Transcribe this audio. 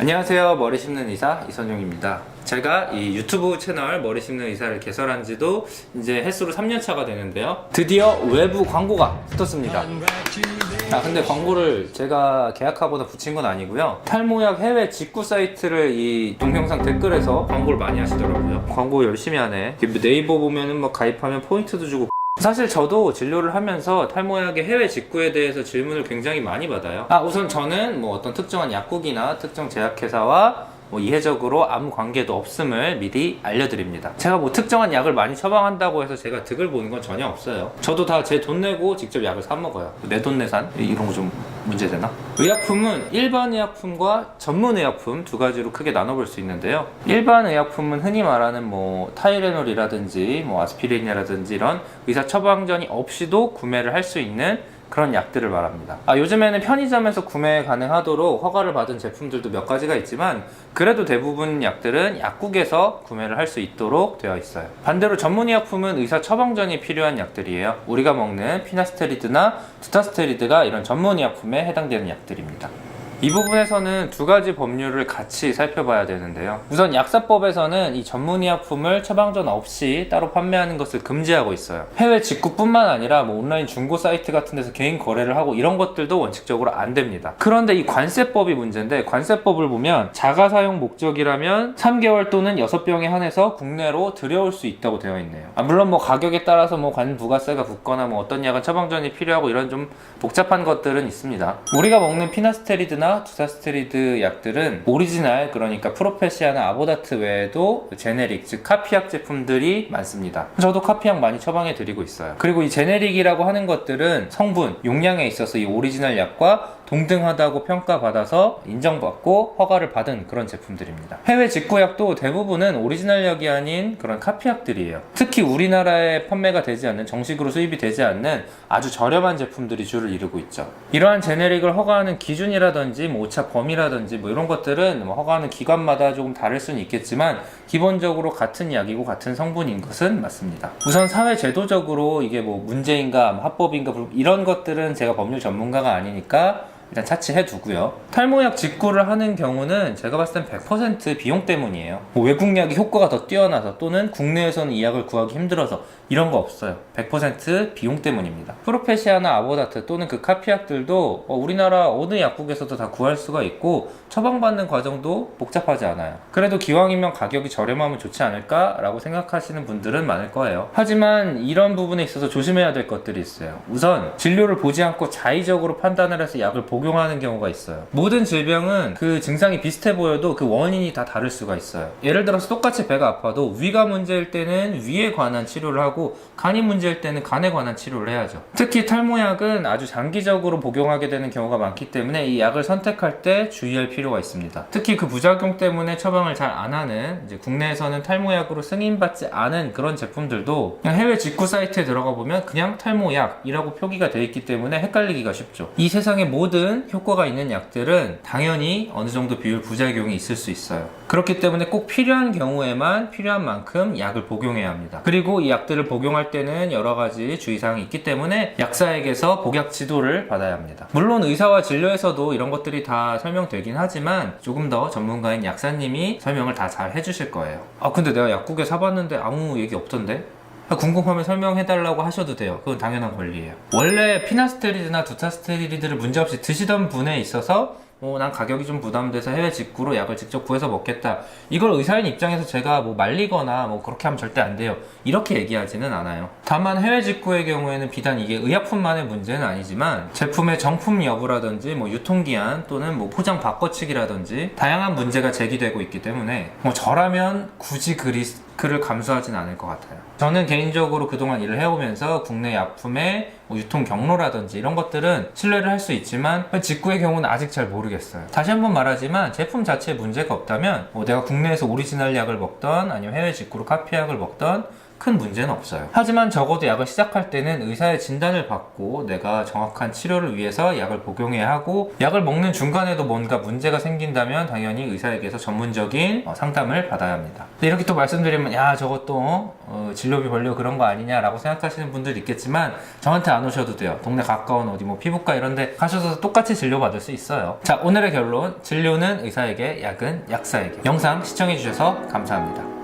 안녕하세요. 머리 씹는 의사 이선용입니다. 제가 이 유튜브 채널 머리 씹는 의사를 개설한 지도 이제 횟수로 3년차가 되는데요. 드디어 외부 광고가 붙었습니다. 근데 광고를 제가 계약하거나 붙인 건 아니고요. 탈모약 해외 직구 사이트를 이 동영상 댓글에서 광고를 많이 하시더라고요. 광고 열심히 하네. 네이버 보면은 뭐 가입하면 포인트도 주고. 사실 저도 진료를 하면서 탈모약의 해외 직구에 대해서 질문을 굉장히 많이 받아요. 우선 저는 뭐 어떤 특정한 약국이나 특정 제약회사와 이해적으로 아무 관계도 없음을 미리 알려드립니다. 제가 뭐 특정한 약을 많이 처방한다고 해서 제가 득을 보는 건 전혀 없어요. 저도 다 제 돈 내고 직접 약을 사 먹어요. 내돈내산 이런 거 좀 문제되나? 의약품은 일반 의약품과 전문 의약품 두 가지로 크게 나눠볼 수 있는데요. 일반 의약품은 흔히 말하는 뭐 타이레놀이라든지 뭐 아스피린이라든지 이런 의사 처방전이 없이도 구매를 할 수 있는 그런 약들을 말합니다. 요즘에는 편의점에서 구매 가능하도록 허가를 받은 제품들도 몇 가지가 있지만 그래도 대부분 약들은 약국에서 구매를 할 수 있도록 되어 있어요. 반대로 전문의약품은 의사 처방전이 필요한 약들이에요. 우리가 먹는 피나스테리드나 두타스테리드가 이런 전문의약품에 해당되는 약들입니다. 이 부분에서는 두 가지 법률을 같이 살펴봐야 되는데요. 우선 약사법에서는 이 전문의약품을 처방전 없이 따로 판매하는 것을 금지하고 있어요. 해외 직구뿐만 아니라 뭐 온라인 중고 사이트 같은 데서 개인 거래를 하고 이런 것들도 원칙적으로 안 됩니다. 그런데 이 관세법이 문제인데, 관세법을 보면 자가 사용 목적이라면 3개월 또는 6병에 한해서 국내로 들여올 수 있다고 되어 있네요. 물론 뭐 가격에 따라서 뭐 관부가세가 붙거나 뭐 어떤 약은 처방전이 필요하고 이런 좀 복잡한 것들은 있습니다. 우리가 먹는 피나스테리드나 두타스테리드 약들은 오리지널, 그러니까 프로페시아나 아보다트 외에도 제네릭, 즉 카피약 제품들이 많습니다. 저도 카피약 많이 처방해 드리고 있어요. 그리고 이 제네릭이라고 하는 것들은 성분, 용량에 있어서 이 오리지널 약과 동등하다고 평가받아서 인정받고 허가를 받은 그런 제품들입니다. 해외 직구약도 대부분은 오리지널 약이 아닌 그런 카피약들이에요. 특히 우리나라에 판매가 되지 않는, 정식으로 수입이 되지 않는 아주 저렴한 제품들이 주를 이루고 있죠. 이러한 제네릭을 허가하는 기준이라든지 뭐 오차 범위라든지 뭐 이런 것들은 뭐 허가하는 기관마다 조금 다를 수는 있겠지만 기본적으로 같은 약이고 같은 성분인 것은 맞습니다. 우선 사회 제도적으로 이게 뭐 문제인가 합법인가 이런 것들은 제가 법률 전문가가 아니니까 일단 차치해 두고요. 탈모약 직구를 하는 경우는 제가 봤을 땐 100% 비용 때문이에요. 뭐 외국 약이 효과가 더 뛰어나서 또는 국내에서는 이 약을 구하기 힘들어서 이런 거 없어요. 100% 비용 때문입니다. 프로페시아나 아보다트 또는 그 카피약들도 우리나라 어느 약국에서도 다 구할 수가 있고 처방받는 과정도 복잡하지 않아요. 그래도 기왕이면 가격이 저렴하면 좋지 않을까 라고 생각하시는 분들은 많을 거예요. 하지만 이런 부분에 있어서 조심해야 될 것들이 있어요. 우선 진료를 보지 않고 자의적으로 판단을 해서 약을 복용하는 경우가 있어요. 모든 질병은 그 증상이 비슷해 보여도 그 원인이 다 다를 수가 있어요. 예를 들어서 똑같이 배가 아파도 위가 문제일 때는 위에 관한 치료를 하고 간이 문제일 때는 간에 관한 치료를 해야죠. 특히 탈모약은 아주 장기적으로 복용하게 되는 경우가 많기 때문에 이 약을 선택할 때 주의할 필요가 있습니다. 특히 그 부작용 때문에 처방을 잘 안 하는, 이제 국내에서는 탈모약으로 승인받지 않은 그런 제품들도 그냥 해외 직구 사이트에 들어가 보면 그냥 탈모약이라고 표기가 되어 있기 때문에 헷갈리기가 쉽죠. 이 세상의 모든 효과가 있는 약들은 당연히 어느 정도 비율 부작용이 있을 수 있어요. 그렇기 때문에 꼭 필요한 경우에만 필요한 만큼 약을 복용해야 합니다. 그리고 이 약들을 복용할 때는 여러 가지 주의사항이 있기 때문에 약사에게서 복약 지도를 받아야 합니다. 물론 의사와 진료에서도 이런 것들이 다 설명되긴 하지만 조금 더 전문가인 약사님이 설명을 다 잘 해주실 거예요. 근데 내가 약국에 사봤는데 아무 얘기 없던데? 궁금하면 설명해달라고 하셔도 돼요. 그건 당연한 권리예요. 원래 피나스테리드나 두타스테리드를 문제없이 드시던 분에 있어서 난 가격이 좀 부담돼서 해외 직구로 약을 직접 구해서 먹겠다. 이걸 의사인 입장에서 제가 뭐 말리거나 뭐 그렇게 하면 절대 안 돼요. 이렇게 얘기하지는 않아요. 다만 해외 직구의 경우에는 비단 이게 의약품만의 문제는 아니지만 제품의 정품 여부라든지 뭐 유통기한 또는 뭐 포장 바꿔치기라든지 다양한 문제가 제기되고 있기 때문에 저라면 굳이 그 리스크를 감수하진 않을 것 같아요. 저는 개인적으로 그동안 일을 해오면서 국내 약품의 유통 경로라든지 이런 것들은 신뢰를 할 수 있지만 직구의 경우는 아직 잘 모르겠어요. 다시 한번 말하지만 제품 자체에 문제가 없다면 내가 국내에서 오리지널 약을 먹던 아니면 해외 직구로 카피약을 먹던 큰 문제는 없어요. 하지만 적어도 약을 시작할 때는 의사의 진단을 받고 내가 정확한 치료를 위해서 약을 복용해야 하고, 약을 먹는 중간에도 뭔가 문제가 생긴다면 당연히 의사에게서 전문적인 상담을 받아야 합니다. 이렇게 또 말씀드리면 야 저것도 진료비 벌려 그런 거 아니냐라고 생각하시는 분들 있겠지만 저한테 안 오셔도 돼요. 동네 가까운 어디 뭐 피부과 이런 데 가셔서 똑같이 진료받을 수 있어요. 자, 오늘의 결론, 진료는 의사에게, 약은 약사에게. 영상 시청해주셔서 감사합니다.